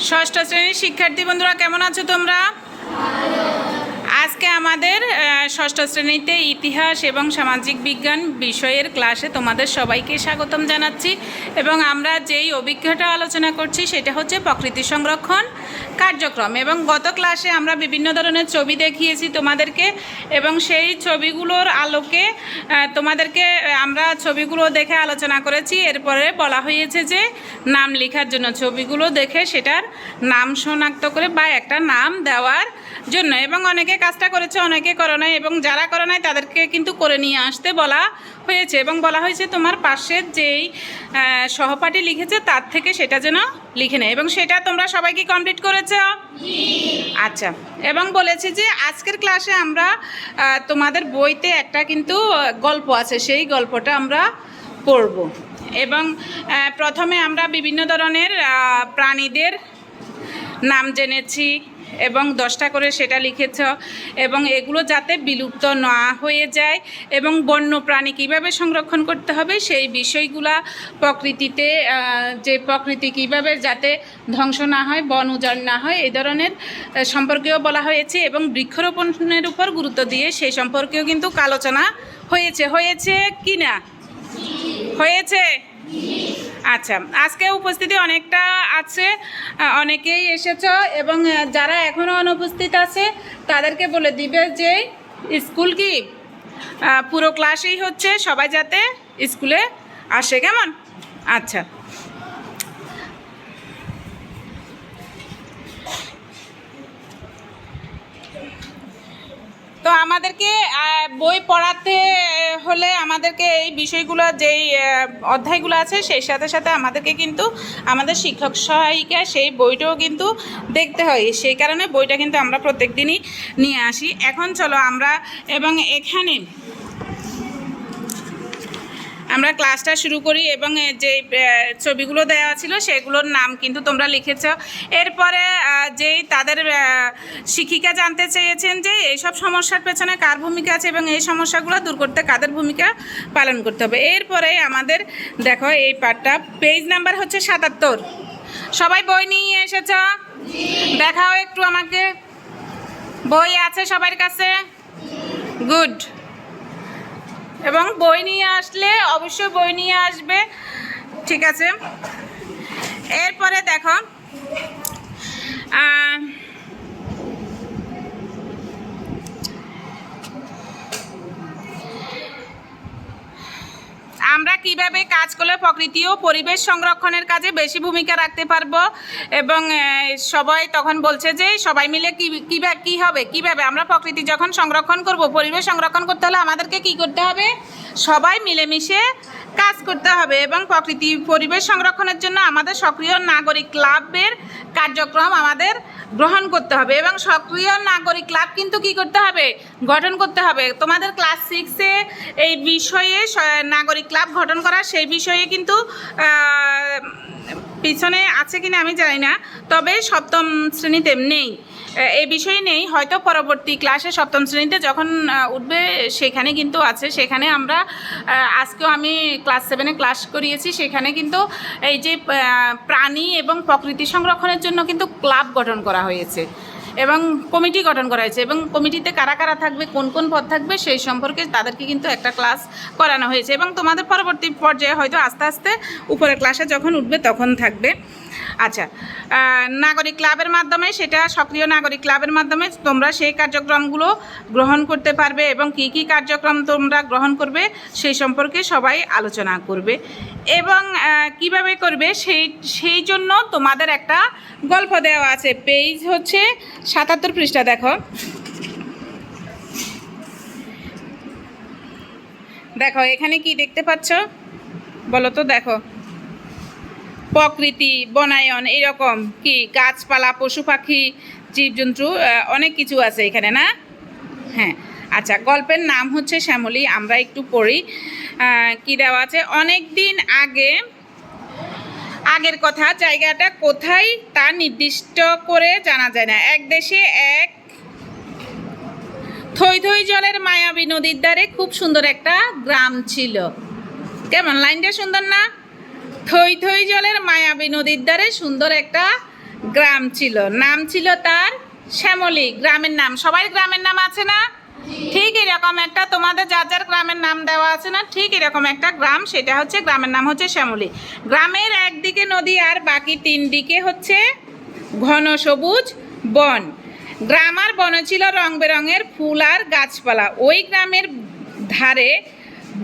ষষ্ঠ শ্রেণীর শিক্ষার্থী বন্ধুরা কেমন আছো তোমরা? আজকে আমাদের ষষ্ঠ শ্রেণীতে ইতিহাস এবং সামাজিক বিজ্ঞান বিষয়ের ক্লাসে তোমাদের সবাইকে স্বাগতম জানাচ্ছি এবং আমরা যেই অভিজ্ঞতা আলোচনা করছি সেটা হচ্ছে প্রকৃতি সংরক্ষণ কার্যক্রম। এবং গত ক্লাসে আমরা বিভিন্ন ধরনের ছবি দেখিয়েছি তোমাদেরকে এবং সেই ছবিগুলোর আলোকে তোমাদেরকে আমরা ছবিগুলো দেখে আলোচনা করেছি। এরপরে বলা হয়েছে যে নাম লেখার জন্য ছবিগুলো দেখে সেটার নাম শনাক্ত করে বা একটা নাম দেওয়ার জন্য। এবং অনেকে কাজটা করেছে, অনেকে করে নাই, এবং যারা করে নাই তাদেরকে কিন্তু করে নিয়ে আসতে বলা হয়েছে এবং বলা হয়েছে তোমার পাশের যেই সহপাঠী লিখেছে তার থেকে সেটা যেন লিখে নেয়। এবং সেটা তোমরা সবাই কি কমপ্লিট করেছ? আচ্ছা। এবং বলেছি যে আজকের ক্লাসে আমরা তোমাদের বইতে একটা কিন্তু গল্প আছে, সেই গল্পটা আমরা পড়ব। এবং প্রথমে আমরা বিভিন্ন ধরনের প্রাণীদের নাম জেনেছি এবং 10টা করে সেটা লিখেছ এবং এগুলো যাতে বিলুপ্ত না হয়ে যায় এবং বন্য প্রাণী কীভাবে সংরক্ষণ করতে হবে সেই বিষয়গুলা, প্রকৃতিতে যে প্রকৃতি কীভাবে যাতে ধ্বংস না হয়, বন উজাড় না হয়, এই ধরনের সম্পর্কেও বলা হয়েছে এবং বৃক্ষরোপণের উপর গুরুত্ব দিয়ে সেই সম্পর্কেও কিন্তু আলোচনা হয়েছে কি না হয়েছে? আচ্ছা, আজকে উপস্থিতি অনেকটা আছে, অনেকেই এসেছ এবং যারা এখনও অনুপস্থিত আছে তাদেরকে বলে দিবে যে স্কুল কি পুরো ক্লাসেই হচ্ছে, সবাই যাতে স্কুলে আসে, কেমন? আচ্ছা, তো আমাদেরকে বই পড়াতে হলে আমাদেরকে এই বিষয়গুলো যেই অধ্যায়গুলো আছে সেই সাথে সাথে আমাদেরকে কিন্তু আমাদের শিক্ষক সহায়িকা সেই বইটাও কিন্তু দেখতে হয়। সেই কারণে বইটা কিন্তু আমরা প্রত্যেক দিনই নিয়ে আসি। এখন চলো আমরা এবং এখানে আমরা ক্লাসটা শুরু করি এবং যে ছবিগুলো দেওয়া ছিল সেগুলোর নাম কিন্তু তোমরা লিখেছ। এরপরে যেই তাদের শিক্ষিকা জানতে চেয়েছেন যে এইসব সমস্যার পেছনে কার ভূমিকা আছে এবং এই সমস্যাগুলো দূর করতে কাদের ভূমিকা পালন করতে হবে। এরপরে আমাদের দেখো এই পার্টটা পেজ নাম্বার হচ্ছে 77। সবাই বই নিয়ে এসেছ? দেখাও একটু আমাকে, বই আছে সবার কাছে? গুড। এবং বই নিয়ে আসলে অবশ্যই বই নিয়ে আসবে, ঠিক আছে? এরপরে দেখো আমরা কিভাবে কাজ করলে প্রকৃতি ও পরিবেশ সংরক্ষণের কাজে বেশি ভূমিকা রাখতে পারবো এবং সবাই তখন বলছে যে সবাই মিলে কী হবে, কীভাবে আমরা প্রকৃতি যখন সংরক্ষণ করব, পরিবেশ সংরক্ষণ করতে হলে আমাদেরকে কি করতে হবে? সবাই মিলেমিশে কাজ করতে হবে এবং প্রকৃতি পরিবেশ সংরক্ষণের জন্য আমাদের সক্রিয় নাগরিক ক্লাবের কার্যক্রম আমাদের গ্রহণ করতে হবে এবং সক্রিয় নাগরিক ক্লাব কিন্তু কি করতে হবে? গঠন করতে হবে। তোমাদের ক্লাস 6-এ এই বিষয়ে নাগরিক ক্লাব গঠন করা সেই বিষয়ে কিন্তু পিছনে আছে কিনা আমি জানি না, তবে সপ্তম শ্রেণীতে নেই, এই বিষয়ে নেই, হয়তো পরবর্তী ক্লাসে সপ্তম শ্রেণীতে যখন উঠবে সেখানে কিন্তু আছে। সেখানে আমরা আজকেও আমি ক্লাস 7-এ ক্লাস করিয়েছি, সেখানে কিন্তু এই যে প্রাণী এবং প্রকৃতি সংরক্ষণের জন্য কিন্তু ক্লাব গঠন করা হয়েছে এবং কমিটি গঠন করা হয়েছে এবং কমিটিতে কারা কারা থাকবে, কোন কোন পদ থাকবে সেই সম্পর্কে তাদেরকে কিন্তু একটা ক্লাস করানো হয়েছে এবং তোমাদের পরবর্তী পর্যায়ে হয়তো আস্তে আস্তে উপরের ক্লাসে যখন উঠবে তখন থাকবে। আচ্ছা, নাগরিক ক্লাবের মাধ্যমে, সেটা সক্রিয় নাগরিক ক্লাবের মাধ্যমে তোমরা সেই কার্যক্রমগুলো গ্রহণ করতে পারবে এবং কি কি কার্যক্রম তোমরা গ্রহণ করবে সেই সম্পর্কে সবাই আলোচনা করবে এবং কিভাবে করবে সেই জন্য তোমাদের একটা গল্প দেওয়া আছে। পেজ হচ্ছে 77 পৃষ্ঠা। দেখো দেখো এখানে কি দেখতে পাচ্ছ বলো তো? দেখো প্রকৃতি, বনায়ন, এরকম কি গাছপালা, পশু পাখি, জীবজন্তু, অনেক কিছু আছে এখানে, না? হ্যাঁ, আচ্ছা, গল্পের নাম হচ্ছে শ্যামলী। আমরা একটু পড়ি কি দেওয়া আছে। অনেক দিন আগের কথা, জায়গাটা কোথায় তা নির্দিষ্ট করে জানা যায় না। এক দেশে এক থই থই জলের মায়াবী নদীর ধারে খুব সুন্দর একটা গ্রাম ছিল। কেমন লাইনটা সুন্দর না? থই থই জলের মায়াবী নদীর ধারে সুন্দর একটা গ্রাম ছিল, নাম ছিল তার শ্যামলী। গ্রামের নাম, সবাই গ্রামের নাম আছে না? ঠিক এরকম একটা তোমাদের যার যার গ্রামের নাম দেওয়া আছে না, ঠিক এরকম একটা গ্রাম, সেটা হচ্ছে গ্রামের নাম হচ্ছে শ্যামলী। গ্রামের একদিকে নদী আর বাকি তিন দিকে হচ্ছে ঘন সবুজ বন। গ্রাম আর বনে ছিল রং বেরঙের ফুল আর গাছপালা। ওই গ্রামের ধারে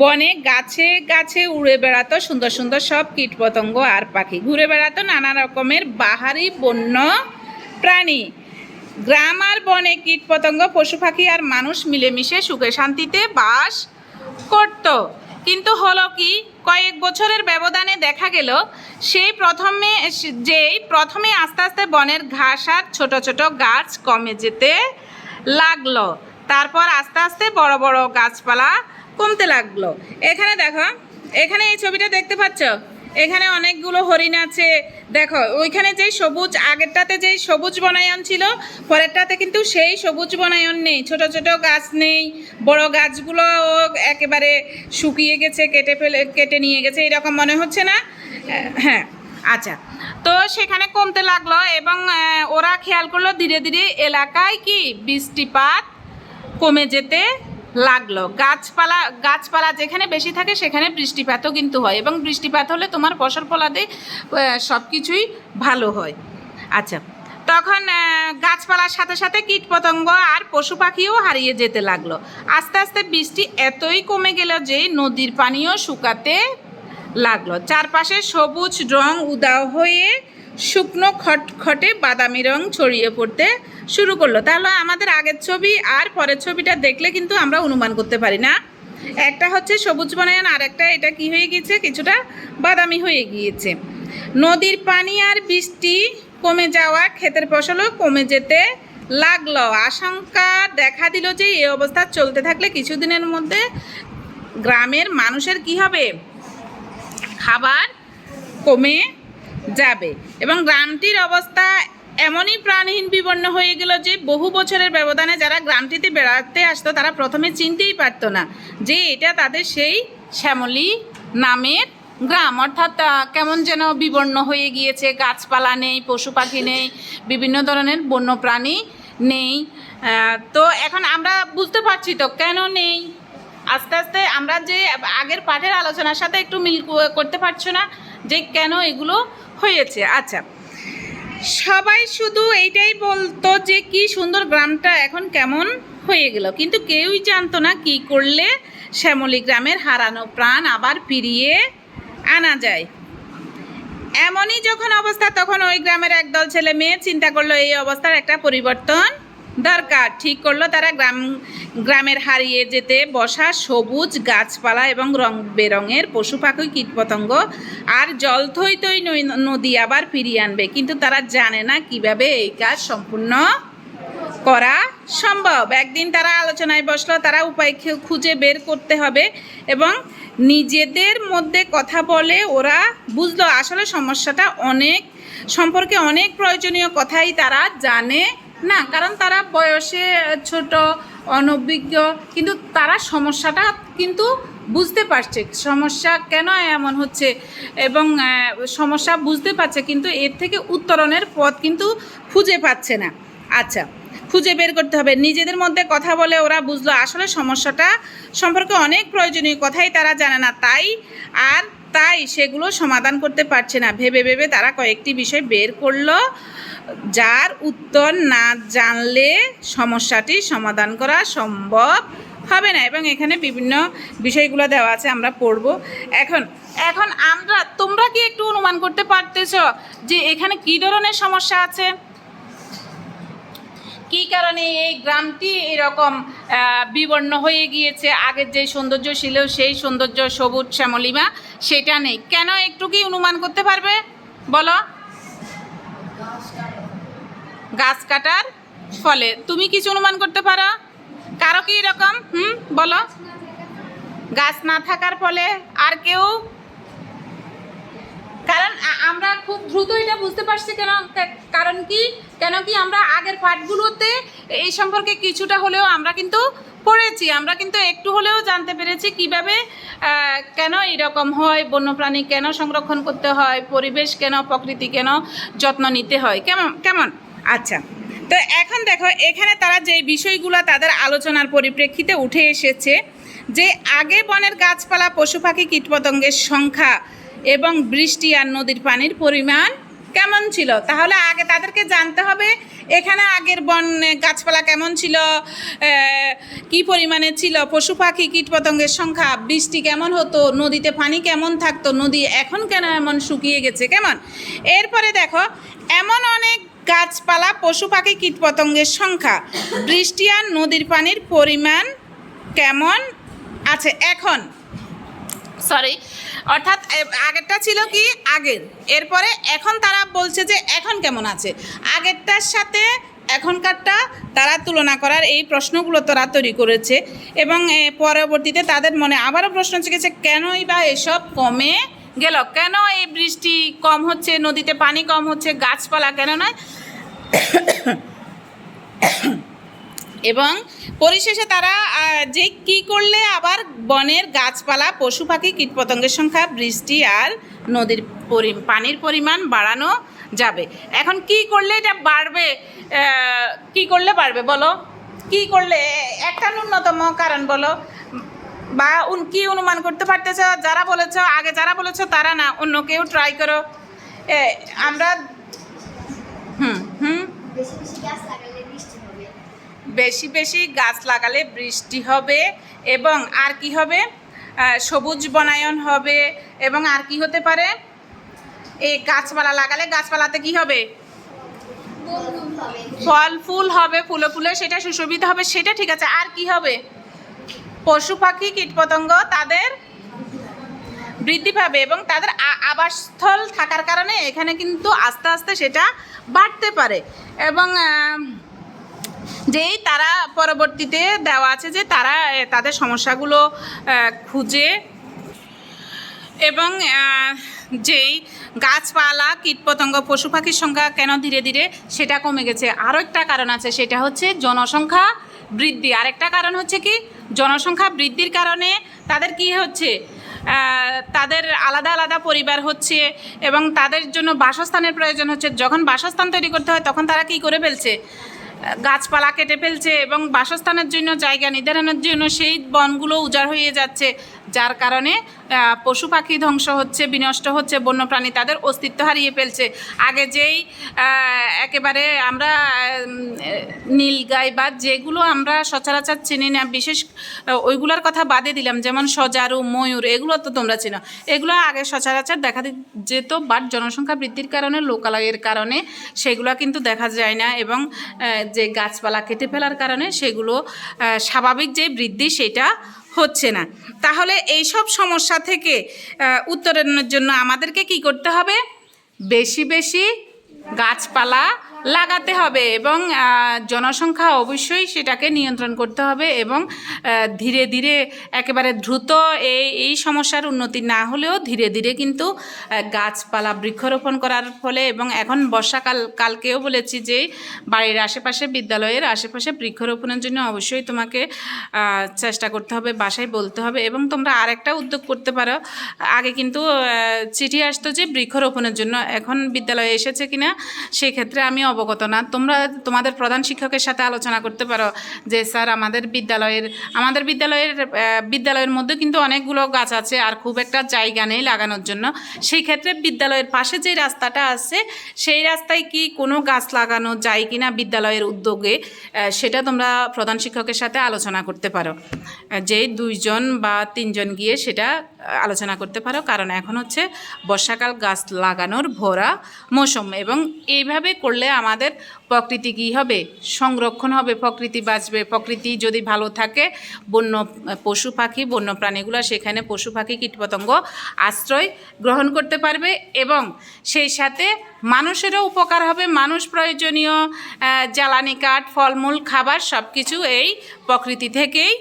বনে গাছে গাছে উড়ে বেড়াতো সুন্দর সুন্দর সব কীটপতঙ্গ আর পাখি, ঘুরে বেড়াতো নানা রকমের বাহারি বন্য প্রাণী। গ্রাম আর বনে কীটপতঙ্গ, পশু পাখি আর মানুষ মিলেমিশে সুখে শান্তিতে বাস করত। কিন্তু হলো কি, কয়েক বছরের ব্যবধানে দেখা গেল প্রথমে আস্তে আস্তে বনের ঘাস আর ছোট ছোট গাছ কমে যেতে লাগলো। তারপর আস্তে আস্তে বড় বড় গাছপালা কমতে লাগলো। এখানে দেখো, এখানে এই ছবিটা দেখতে পাচ্ছ, এখানে অনেকগুলো হরিণ আছে। দেখো ওইখানে যেই সবুজ, আগেরটাতে যেই সবুজ বনায়ন ছিল, পরেরটাতে কিন্তু সেই সবুজ বনায়ন নেই, ছোট ছোট গাছ নেই, বড় গাছগুলো একেবারে শুকিয়ে গেছে, কেটে নিয়ে গেছে, এরকম মনে হচ্ছে না? হ্যাঁ, আচ্ছা। তো সেখানে কমতে লাগলো এবং ওরা খেয়াল করলো ধীরে ধীরে এলাকায় কি বৃষ্টিপাত কমে যেতে লাগলো। গাছপালা যেখানে বেশি থাকে সেখানে বৃষ্টিপাতও কিন্তু হয়, এবং বৃষ্টিপাত হলে তোমার ফসল ফলাতে সব কিছুই ভালো হয়। আচ্ছা, তখন গাছপালার সাথে সাথে কীটপতঙ্গ আর পশু পাখিও হারিয়ে যেতে লাগলো। আস্তে আস্তে বৃষ্টি এতই কমে গেল যে নদীর পানিও শুকাতে লাগলো। চারপাশে সবুজ রং উধাও হয়ে শুকনো খটখটে বাদামি রং ছড়িয়ে পড়তে শুরু করলো। তাহলে আমাদের আগের ছবি আর পরের ছবিটা দেখলে কিন্তু আমরা অনুমান করতে পারি না, একটা হচ্ছে সবুজ বনায়ন আর একটা এটা কি হয়ে গিয়েছে, কিছুটা বাদামি হয়ে গিয়েছে। নদীর পানি আর বৃষ্টি কমে যাওয়া ক্ষেতের ফসলও কমে যেতে লাগলো। আশঙ্কা দেখা দিল যে এই অবস্থা চলতে থাকলে কিছুদিনের মধ্যে গ্রামের মানুষের কি হবে, খাবার কমে যাবে এবং গ্রামটির অবস্থা এমনই প্রাণহীন বিবর্ণ হয়ে গেল যে বহু বছরের ব্যবধানে যারা গ্রামটিতে বেড়াতে আসতো তারা প্রথমে চিনতেই পারতো না যে এটা তাদের সেই শ্যামলী নামের গ্রাম। অর্থাৎ কেমন যেন বিবর্ণ হয়ে গিয়েছে, গাছপালা নেই, পশু পাখি নেই, বিভিন্ন ধরনের বন্যপ্রাণী নেই। তো এখন আমরা বুঝতে পারছি তো কেন নেই। আস্তে আস্তে আমরা যে আগের পাঠের আলোচনার সাথে একটু মিল করতে পারছো না যে কেন এগুলো হয়েছে। আচ্ছা, সবাই শুধু এইটাই বলতো যে কি সুন্দর গ্রামটা এখন কেমন হয়ে গেল, কিন্তু কেউই জানতো না কি করলে শ্যামলী গ্রামের হারানো প্রাণ আবার ফিরিয়ে আনা যায়। এমনই যখন অবস্থা, তখন ওই গ্রামের একদল ছেলে মেয়ে চিন্তা করলো এই অবস্থার একটা পরিবর্তন দরকার। ঠিক করলো তারা গ্রামের হারিয়ে যেতে বসা সবুজ গাছপালা এবং রং বেরঙের পশু পাখি কীটপতঙ্গ আর জল থই থই নদী আবার ফিরিয়ে আনবে। কিন্তু তারা জানে না কিভাবে এই কাজ সম্পূর্ণ করা সম্ভব। একদিন তারা আলোচনায় বসলো, তারা উপায় খুঁজে বের করতে হবে এবং নিজেদের মধ্যে কথা বলে ওরা বুঝলো আসলে সমস্যাটা সম্পর্কে অনেক প্রয়োজনীয় কথাই তারা জানে না, কারণ তারা বয়সে ছোট, অনভিজ্ঞ, কিন্তু তারা সমস্যাটা কিন্তু বুঝতে পারছে, সমস্যা কেন এমন হচ্ছে এবং সমস্যা বুঝতে পারছে, কিন্তু এর থেকে উত্তরণের পথ কিন্তু খুঁজে পাচ্ছে না। আচ্ছা, খুঁজে বের করতে হবে। নিজেদের মধ্যে কথা বলে ওরা বুঝলো আসলে সমস্যাটা সম্পর্কে অনেক প্রয়োজনীয় কথাই তারা জানে না, তাই সেগুলো সমাধান করতে পারছে না। ভেবে ভেবে তারা কয়েকটি বিষয় বের করলো যার উত্তর না জানলে সমস্যাটি সমাধান করা সম্ভব হবে না, এবং এখানে বিভিন্ন বিষয়গুলো দেওয়া আছে, আমরা পড়ব। এখন তোমরা কি একটু অনুমান করতে পারতেছ যে এখানে কী ধরনের সমস্যা আছে, কী কারণে এই গ্রামটি এরকম বিবর্ণ হয়ে গিয়েছে, আগের যে সৌন্দর্য ছিল সেই সৌন্দর্য সবুজ শ্যামলিমা সেটা নেই কেন, একটু কি অনুমান করতে পারবে বলো? গাছ কাটার ফলে। তুমি কিছু অনুমান করতে পারো? কারো কি এরকম বলো? গাছ না থাকার ফলে। আর কেউ? কারণ আমরা খুব দ্রুত এটা বুঝতে পারছি কেন কি আমরা আগের পাঠগুলোতে এই সম্পর্কে কিছুটা হলেও আমরা কিন্তু পড়েছি আমরা, কিন্তু একটু হলেও জানতে পেরেছি কিভাবে কেন এরকম হয়, বন্যপ্রাণী কেন সংরক্ষণ করতে হয়, পরিবেশ কেন, প্রকৃতি কেন যত্ন নিতে হয়, কেমন কেমন। আচ্ছা, তো এখন দেখো এখানে তারা যে বিষয়গুলো তাদের আলোচনার পরিপ্রেক্ষিতে উঠে এসেছে, যে আগে বনের গাছপালা, পশু পাখি, কীটপতঙ্গের সংখ্যা এবং বৃষ্টি আর নদীর পানির পরিমাণ কেমন ছিল। তাহলে আগে তাদেরকে জানতে হবে এখানে আগের বন গাছপালা কেমন ছিল, কি পরিমাণে ছিল, পশু পাখি কীটপতঙ্গের সংখ্যা, বৃষ্টি কেমন হতো, নদীতে পানি কেমন থাকতো, নদী এখন কেন এমন শুকিয়ে গেছে, কেমন। এরপরে দেখো এমন অনেক গাছপালা, পশু পাখি কীটপতঙ্গের সংখ্যা, বৃষ্টি আর নদীর পানির পরিমাণ কেমন আছে এখন, সরি অর্থাৎ আগেরটা ছিল কি আগের, এরপরে এখন তারা বলছে যে এখন কেমন আছে, আগেরটার সাথে এখনকারটা তারা তুলনা করার এই প্রশ্নগুলো তারা তৈরি করেছে। এবং পরবর্তীতে তাদের মনে আবারও প্রশ্ন জেগেছে কেনই বা এসব কমে গেল, কেন এই বৃষ্টি কম হচ্ছে, নদীতে পানি কম হচ্ছে, গাছপালা কেন নয়। এবং পরিশেষে তারা যে কী করলে আবার বনের গাছপালা, পশু পাখি, কীটপতঙ্গের সংখ্যা, বৃষ্টি আর নদীর পানির পরিমাণ বাড়ানো যাবে। এখন কি করলে এটা বাড়বে, কি করলে বাড়বে বলো, কি করলে, একটা ন্যূনতম কারণ বলো, বা কি অনুমান করতে পারতেছ, যারা বলেছ আগে যারা বলেছ তারা না, অন্য কেউ ট্রাই করো। আমরা বেশি বেশি গাছ লাগালে বৃষ্টি হবে, এবং আর কি হবে, সবুজ বনায়ন হবে, এবং আর কি হতে পারে, এই গাছপালা লাগালে গাছপালাতে কি হবে, ফল ফুল হবে, ফুলে ফুলে সেটা সুশোভিত হবে, সেটা ঠিক আছে, আর কি হবে, পশু পাখি কীটপতঙ্গ তাদের বৃদ্ধি পাবে, এবং তাদের আবাসস্থল থাকার কারণে এখানে কিন্তু আস্তে আস্তে সেটা বাড়তে পারে। এবং যেই তারা পরবর্তীতে দেওয়া আছে যে তারা তাদের সমস্যাগুলো খুঁজে, এবং যেই গাছপালা, কীটপতঙ্গ, পশু পাখির সংখ্যা কেন ধীরে ধীরে সেটা কমে গেছে, আরও একটা কারণ আছে, সেটা হচ্ছে জনসংখ্যা বৃদ্ধি। আরেকটা কারণ হচ্ছে কি, জনসংখ্যা বৃদ্ধির কারণে তাদের কি হচ্ছে, তাদের আলাদা আলাদা পরিবার হচ্ছে, এবং তাদের জন্য বাসস্থানের প্রয়োজন হচ্ছে। যখন বাসস্থান তৈরি করতে হয় তখন তারা কি করে ফেলছে, গাছপালা কেটে ফেলছে, এবং বাসস্থানের জন্য জায়গা নির্ধারণের জন্য সেই বনগুলো উজাড় হয়ে যাচ্ছে, যার কারণে পশু পাখি ধ্বংস হচ্ছে, বিনষ্ট হচ্ছে, বন্যপ্রাণী তাদের অস্তিত্ব হারিয়ে ফেলছে। আগে যেই একেবারে আমরা নীলগাই বা যেগুলো আমরা সচরাচর চিনি না, বিশেষ ওইগুলোর কথা বাদে দিলাম, যেমন সজারু, ময়ূর, এগুলো তো তোমরা চিনো, এগুলো আগে সচরাচর দেখা যেত, বাট জনসংখ্যা বৃদ্ধির কারণে, লোকালয়ের কারণে সেগুলো কিন্তু দেখা যায় না, এবং যে গাছপালা কেটে ফেলার কারণে সেগুলো স্বাভাবিক যে বৃদ্ধি সেটা হচ্ছে না। তাহলে এইসব সমস্যা থেকে উত্তরণের জন্য আমাদেরকে কি করতে হবে, বেশি বেশি গাছপালা লাগাতে হবে, এবং জনসংখ্যা অবশ্যই সেটাকে নিয়ন্ত্রণ করতে হবে, এবং ধীরে ধীরে একেবারে দ্রুত এই সমস্যার উন্নতি না হলেও ধীরে ধীরে কিন্তু গাছপালা বৃক্ষরোপণ করার ফলে, এবং এখন কালকেও বলেছি যে বাড়ির আশেপাশে, বিদ্যালয়ের আশেপাশে বৃক্ষরোপণের জন্য অবশ্যই তোমাকে চেষ্টা করতে হবে, বাসায় বলতে হবে। এবং তোমরা আরেকটা উদ্যোগ করতে পারো, আগে কিন্তু চিঠি আসতো যে বৃক্ষরোপণের জন্য, এখন বিদ্যালয়ে এসেছে কিনা সেই ক্ষেত্রে আমি অবগত না, তোমরা তোমাদের প্রধান শিক্ষকের সাথে আলোচনা করতে পারো যে স্যার আমাদের বিদ্যালয়ের মধ্যে কিন্তু অনেকগুলো গাছ আছে, আর খুব একটা জায়গা নেই লাগানোর জন্য, সেই ক্ষেত্রে বিদ্যালয়ের পাশে যে রাস্তাটা আছে সেই রাস্তায় কি কোনো গাছ লাগানো যায় কিনা বিদ্যালয়ের উদ্যোগে, সেটা তোমরা প্রধান শিক্ষকের সাথে আলোচনা করতে পারো, যে 2 জন বা 3 জন গিয়ে সেটা আলোচনা করতে পারো। কারণ এখন হচ্ছে বর্ষাকাল, গাছ লাগানোর ভরা মৌসুম, এবং এইভাবে করলে আমাদের প্রকৃতি কী হবে, সংরক্ষণ হবে, প্রকৃতি বাঁচবে। প্রকৃতি যদি ভালো থাকে, পশু পাখি, বন্য প্রাণীগুলো সেখানে পশু পাখি কীটপতঙ্গ আশ্রয় গ্রহণ করতে পারবে, এবং সেই সাথে মানুষেরও উপকার হবে, মানুষ প্রয়োজনীয় জ্বালানি কাঠ, ফলমূল, খাবার সব কিছু এই প্রকৃতি থেকেই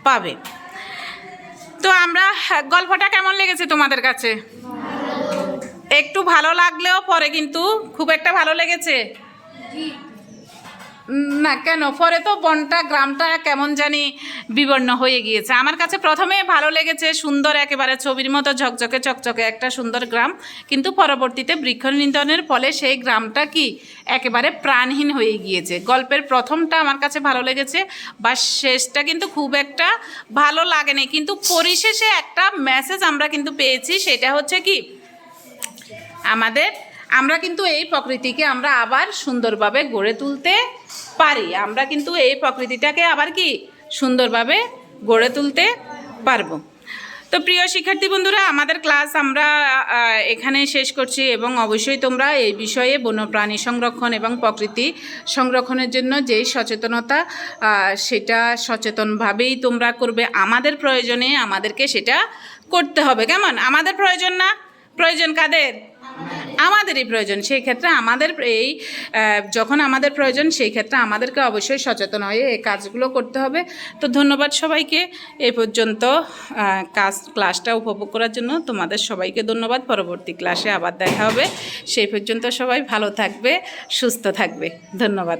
পাবে। তো আমরা গল্পটা কেমন লেগেছে তোমাদের কাছে? একটু ভালো লাগলেও পরে কিন্তু খুব একটা ভালো লেগেছে। না কেন, পরে তো বনটা গ্রামটা কেমন জানি বিবর্ণ হয়ে গিয়েছে। আমার কাছে প্রথমে ভালো লেগেছে, সুন্দর একেবারে ছবির মতো ঝকঝকে চকচকে একটা সুন্দর গ্রাম, কিন্তু পরবর্তীতে বৃক্ষ নিধনের ফলে সেই গ্রামটা কি একেবারে প্রাণহীন হয়ে গিয়েছে। গল্পের প্রথমটা আমার কাছে ভালো লেগেছে, বা শেষটা কিন্তু খুব একটা ভালো লাগেনি, কিন্তু পরিশেষে একটা মেসেজ আমরা কিন্তু পেয়েছি, সেটা হচ্ছে কি আমরা কিন্তু এই প্রকৃতিকে আমরা আবার সুন্দরভাবে গড়ে তুলতে পারি। আমরা কিন্তু এই প্রকৃতিটাকে আবার কি সুন্দরভাবে গড়ে তুলতে পারবো। তো প্রিয় শিক্ষার্থী বন্ধুরা, আমাদের ক্লাস আমরা এখানে শেষ করছি, এবং অবশ্যই তোমরা এই বিষয়ে বন্যপ্রাণী সংরক্ষণ এবং প্রকৃতি সংরক্ষণের জন্য যেই সচেতনতা, সেটা সচেতনভাবেই তোমরা করবে। আমাদের প্রয়োজনে আমাদেরকে সেটা করতে হবে। কেমন? আমাদের প্রয়োজন না? প্রয়োজন কাদের? আমাদেরই প্রয়োজন। সেই ক্ষেত্রে আমাদের যখন আমাদের প্রয়োজন, সেই ক্ষেত্রে আমাদেরকে অবশ্যই সচেতন হয়ে এই কাজগুলো করতে হবে। তো ধন্যবাদ সবাইকে এই পর্যন্ত ক্লাসটা উপভোগ করার জন্য। তোমাদের সবাইকে ধন্যবাদ। পরবর্তী ক্লাসে আবার দেখা হবে। সেই পর্যন্ত সবাই ভালো থাকবে, সুস্থ থাকবে। ধন্যবাদ।